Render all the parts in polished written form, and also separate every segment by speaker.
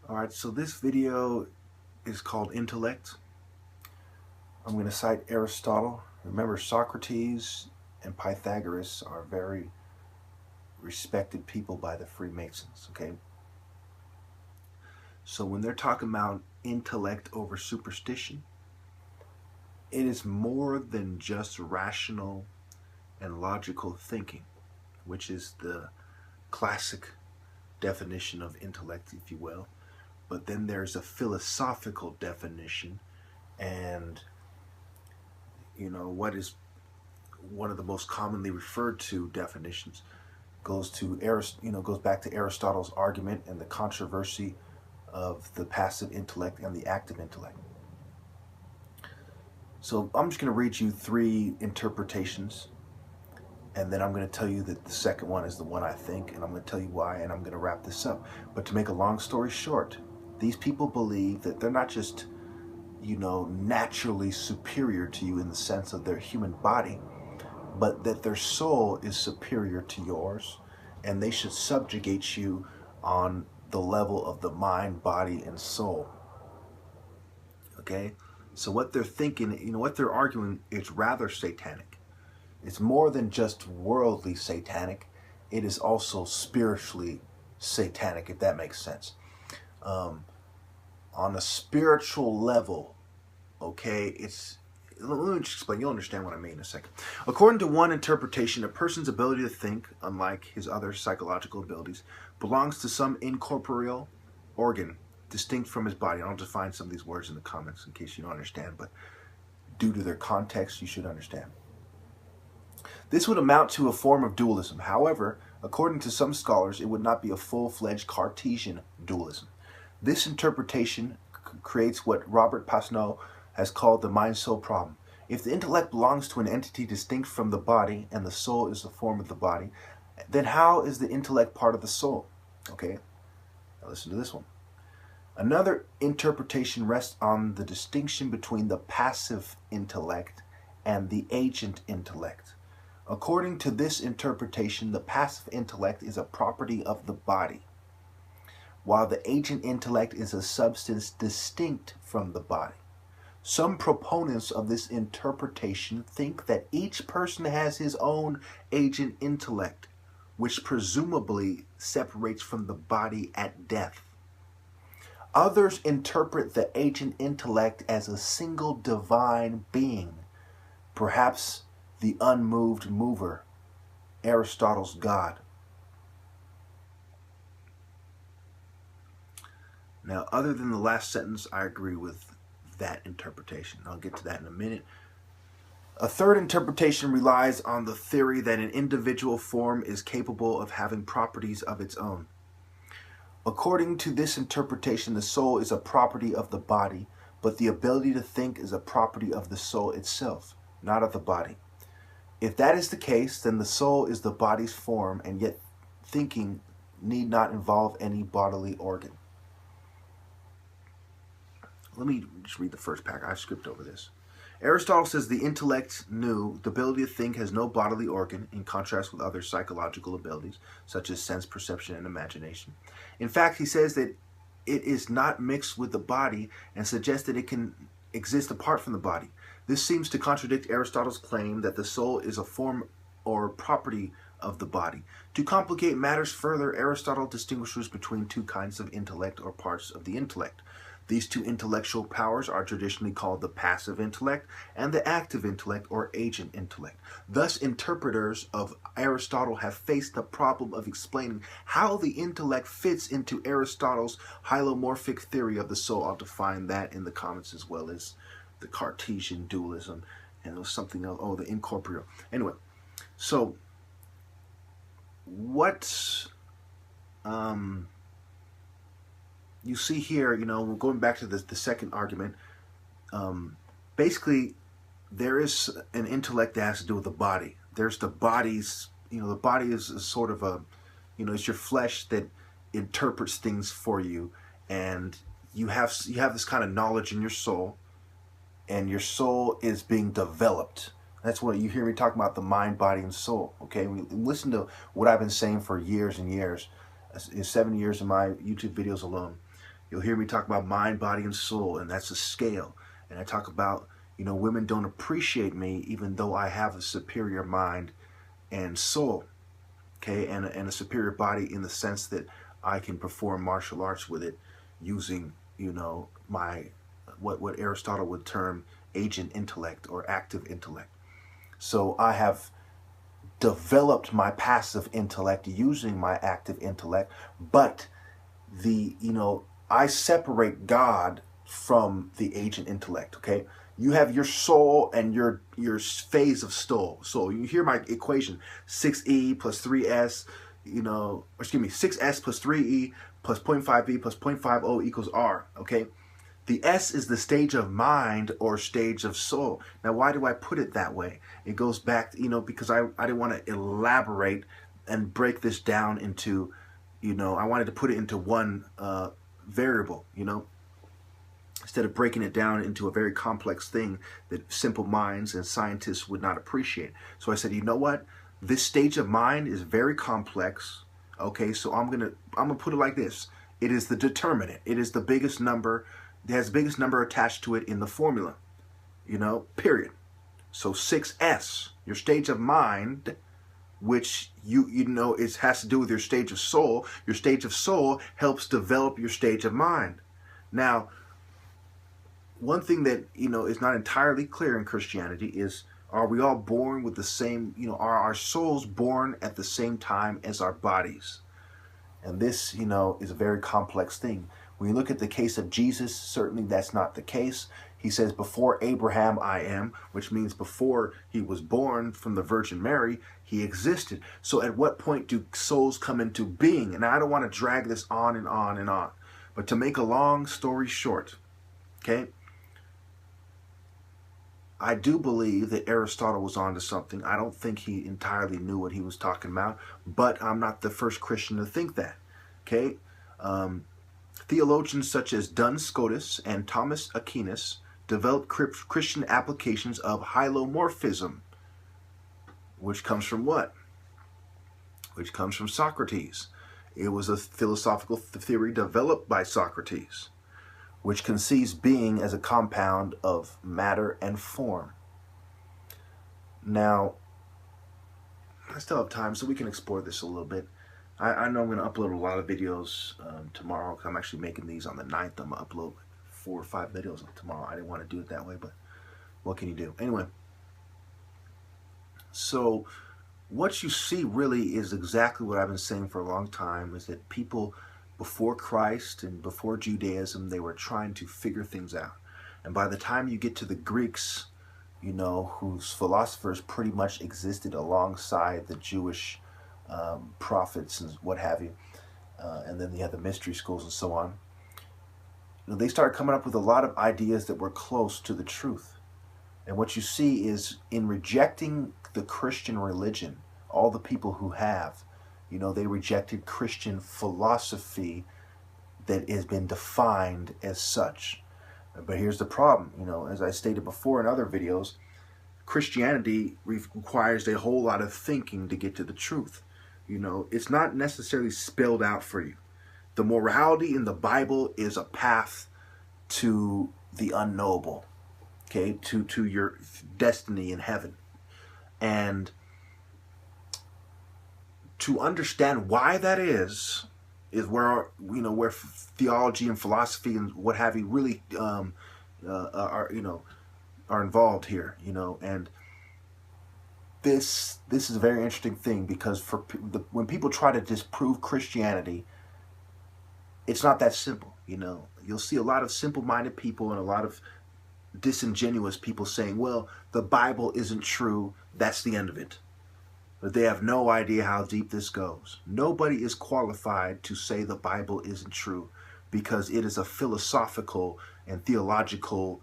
Speaker 1: Alright, so this video is called Intellect. I'm going to cite Aristotle. Remember, Socrates and Pythagoras are very respected people by the Freemasons, okay? So when they're talking about intellect over superstition, it is more than just rational and logical thinking, which is the classic definition of intellect, if you will. But then there's a philosophical definition, and what is one of the most commonly referred to definitions goes back to Aristotle's argument and the controversy of the passive intellect and the active intellect. So I'm just going to read you three interpretations, and then I'm going to tell you that the second one is the one I think, and I'm going to tell you why, and I'm going to wrap this up. But to make a long story short, these people believe that they're not just, naturally superior to you in the sense of their human body, but that their soul is superior to yours, and they should subjugate you on the level of the mind, body, and soul. Okay? So what they're thinking, what they're arguing is rather satanic. It's more than just worldly satanic. It is also spiritually satanic, if that makes sense. On a spiritual level, okay, let me just explain. You'll understand what I mean in a second. According to one interpretation, a person's ability to think, unlike his other psychological abilities, belongs to some incorporeal organ distinct from his body. I'll define some of these words in the comments in case you don't understand, but due to their context, you should understand. This would amount to a form of dualism. However, according to some scholars, it would not be a full-fledged Cartesian dualism. This interpretation creates what Robert Pasneau has called the mind-soul problem. If the intellect belongs to an entity distinct from the body and the soul is the form of the body, then how is the intellect part of the soul? Okay, now listen to this one. Another interpretation rests on the distinction between the passive intellect and the agent intellect. According to this interpretation, the passive intellect is a property of the body, while the agent intellect is a substance distinct from the body. Some proponents of this interpretation think that each person has his own agent intellect, which presumably separates from the body at death. Others interpret the agent intellect as a single divine being, perhaps the unmoved mover, Aristotle's God. Now, other than the last sentence, I agree with that interpretation. I'll get to that in a minute. A third interpretation relies on the theory that an individual form is capable of having properties of its own. According to this interpretation, the soul is a property of the body, but the ability to think is a property of the soul itself, not of the body. If that is the case, then the soul is the body's form, and yet thinking need not involve any bodily organ. Let me just read the first pack. I skipped over this. Aristotle says the intellect, the ability to think, has no bodily organ, in contrast with other psychological abilities, such as sense, perception, and imagination. In fact, he says that it is not mixed with the body and suggests that it can exist apart from the body. This seems to contradict Aristotle's claim that the soul is a form or property of the body. To complicate matters further, Aristotle distinguishes between two kinds of intellect or parts of the intellect. These two intellectual powers are traditionally called the passive intellect and the active intellect or agent intellect. Thus, interpreters of Aristotle have faced the problem of explaining how the intellect fits into Aristotle's hylomorphic theory of the soul. I'll define that in the comments, as well as the Cartesian dualism, and there was something else, the incorporeal. Anyway, so what you see here, going back to the second argument, basically there is an intellect that has to do with the body. There's the body's, the body is sort of a, it's your flesh that interprets things for you, and you have this kind of knowledge in your soul, and your soul is being developed. That's what you hear me talking about, the mind, body, and soul. Okay, listen to what I've been saying for years and years, 7 years in my YouTube videos alone. You'll hear me talk about mind, body, and soul, and that's a scale. And I talk about, women don't appreciate me even though I have a superior mind and soul, okay, and a superior body in the sense that I can perform martial arts with it using, my what Aristotle would term agent intellect or active intellect. So I have developed my passive intellect using my active intellect, but I separate God from the agent intellect, okay? You have your soul and your phase of soul. So you hear my equation, 6E plus 3S, 6S plus 3E plus 0.5E plus 0.50 equals R, okay? The S is the stage of mind or stage of soul. Now, why do I put it that way? It goes back, because I didn't want to elaborate and break this down into, I wanted to put it into one variable, instead of breaking it down into a very complex thing that simple minds and scientists would not appreciate. So I said, you know what? This stage of mind is very complex. Okay, so I'm gonna put it like this. It is the determinant. It is the biggest number. It has the biggest number attached to it in the formula. Period. So 6S, your stage of mind, which it has to do with your stage of soul. Your stage of soul helps develop your stage of mind. Now, one thing that is not entirely clear in Christianity is, are we all born with the same, are our souls born at the same time as our bodies? And this, is a very complex thing. When you look at the case of Jesus, certainly that's not the case. He says, before Abraham I am, which means before he was born from the Virgin Mary, he existed. So at what point do souls come into being? And I don't want to drag this on and on and on. But to make a long story short, okay, I do believe that Aristotle was onto something. I don't think he entirely knew what he was talking about, but I'm not the first Christian to think that, okay? Theologians such as Duns Scotus and Thomas Aquinas developed Christian applications of hylomorphism, which comes from what? Which comes from Socrates. It was a philosophical theory developed by Socrates, which conceives being as a compound of matter and form. Now, I still have time, so we can explore this a little bit. I know I'm going to upload a lot of videos tomorrow, because I'm actually making these on the 9th. I'm going to upload 4 or 5 videos tomorrow. I didn't want to do it that way, but what can you do? Anyway, so what you see really is exactly what I've been saying for a long time, is that people before Christ and before Judaism, they were trying to figure things out. And by the time you get to the Greeks, whose philosophers pretty much existed alongside the Jewish prophets and what have you, and then you have the mystery schools and so on, they started coming up with a lot of ideas that were close to the truth. And what you see is, in rejecting the Christian religion, all the people who have, they rejected Christian philosophy that has been defined as such. But here's the problem, as I stated before in other videos, Christianity requires a whole lot of thinking to get to the truth. It's not necessarily spelled out for you. The morality in the Bible is a path to the unknowable, okay, to your destiny in heaven. And to understand why that is where where theology and philosophy and what have you really are involved here, and this is a very interesting thing, because when people try to disprove Christianity, it's not that simple. You'll see a lot of simple-minded people and a lot of disingenuous people saying, well, the Bible isn't true, that's the end of it. But they have no idea how deep this goes. Nobody is qualified to say the Bible isn't true, because it is a philosophical and theological,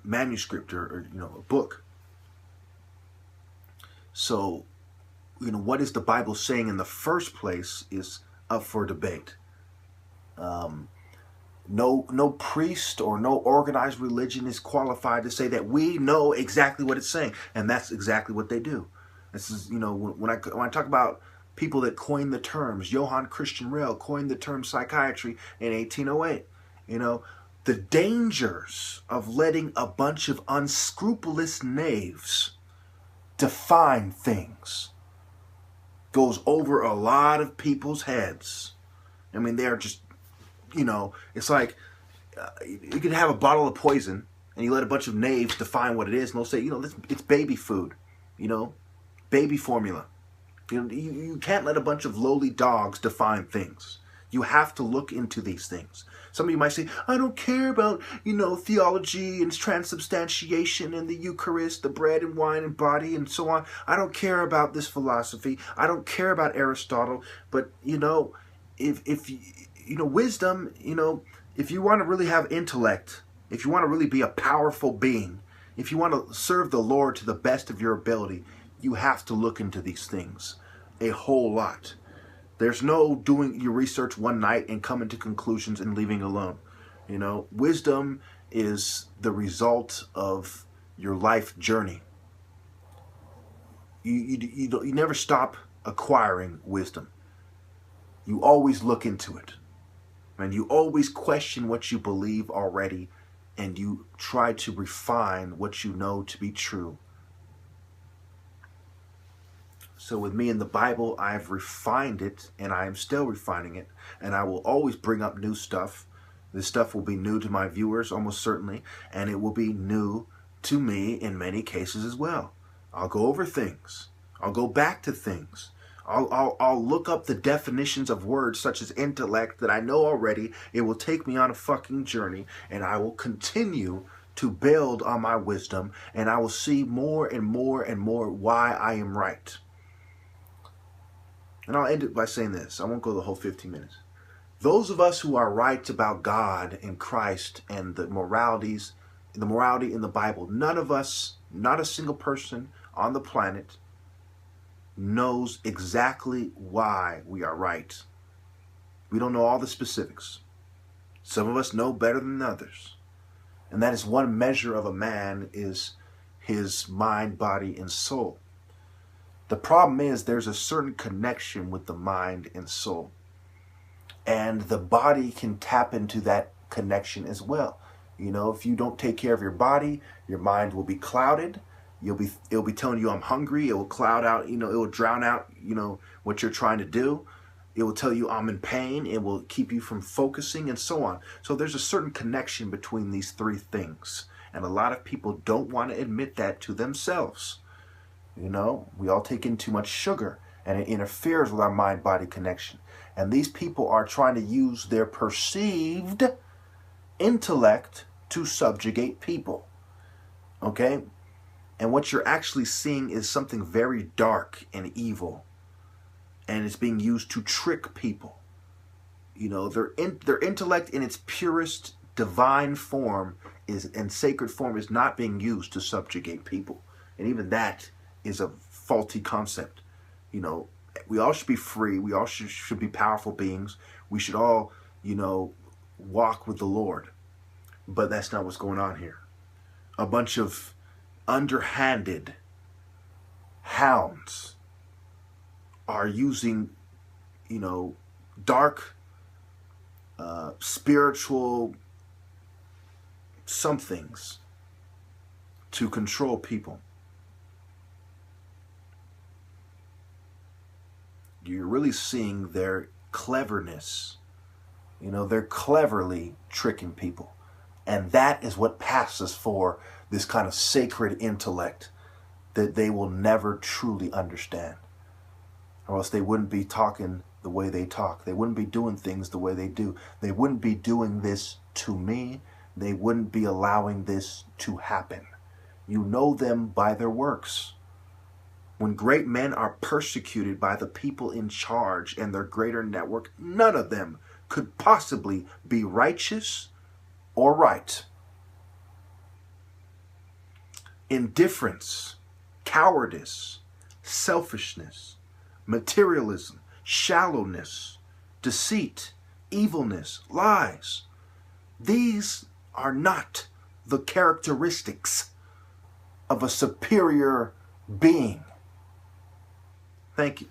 Speaker 1: manuscript or a book. So, what is the Bible saying in the first place is up for debate. No priest or no organized religion is qualified to say that we know exactly what it's saying, and that's exactly what they do. This is, when I talk about people that coined the terms. Johann Christian Reil coined the term psychiatry in 1808. You know, the dangers of letting a bunch of unscrupulous knaves define things goes over a lot of people's heads. I mean, they're just, you know, it's like you can have a bottle of poison and you let a bunch of knaves define what it is, and they'll say, you know, it's baby food, you know, baby formula. You know, you can't let a bunch of lowly dogs define things. You have to look into these things. Some of you might say, I don't care about, you know, theology and transubstantiation and the Eucharist, the bread and wine and body and so on. I don't care about this philosophy. I don't care about Aristotle. But, you know, if you know, wisdom, you know, if you want to really have intellect, if you want to really be a powerful being, if you want to serve the Lord to the best of your ability, you have to look into these things a whole lot. There's no doing your research one night and coming to conclusions and leaving alone. You know, wisdom is the result of your life journey. You never stop acquiring wisdom. You always look into it. And you always question what you believe already, and you try to refine what you know to be true. So with me in the Bible, I've refined it, and I am still refining it, and I will always bring up new stuff. This stuff will be new to my viewers, almost certainly, and it will be new to me in many cases as well. I'll go over things. I'll go back to things. I'll look up the definitions of words such as intellect that I know already. It will take me on a fucking journey, and I will continue to build on my wisdom, and I will see more and more and more why I am right. And I'll end it by saying this. I won't go the whole 15 minutes. Those of us who are right about God and Christ and the morality in the Bible, none of us, not a single person on the planet, knows exactly why we are right. We don't know all the specifics. Some of us know better than others. And that is one measure of a man, is his mind, body, and soul. The problem is there's a certain connection with the mind and soul. And the body can tap into that connection as well. You know, if you don't take care of your body, your mind will be clouded. It'll be telling you I'm hungry. It will cloud out, you know, it will drown out, you know, what you're trying to do. It will tell you I'm in pain. It will keep you from focusing and so on. So there's a certain connection between these three things. And a lot of people don't want to admit that to themselves. You know, we all take in too much sugar, and it interferes with our mind-body connection. And these people are trying to use their perceived intellect to subjugate people. Okay? And what you're actually seeing is something very dark and evil. And it's being used to trick people. You know, their intellect in its purest divine form and sacred form is not being used to subjugate people. And even that is a faulty concept. You know, we all should be free. We all should be powerful beings. We should all, you know, walk with the Lord. But that's not what's going on here. A bunch of underhanded hounds are using, you know, dark spiritual somethings to control people. You're really seeing their cleverness. You know, they're cleverly tricking people. And that is what passes for this kind of sacred intellect that they will never truly understand. Or else they wouldn't be talking the way they talk. They wouldn't be doing things the way they do. They wouldn't be doing this to me. They wouldn't be allowing this to happen. You know them by their works. When great men are persecuted by the people in charge and their greater network, none of them could possibly be righteous or right. Indifference, cowardice, selfishness, materialism, shallowness, deceit, evilness, lies. These are not the characteristics of a superior being. Thank you.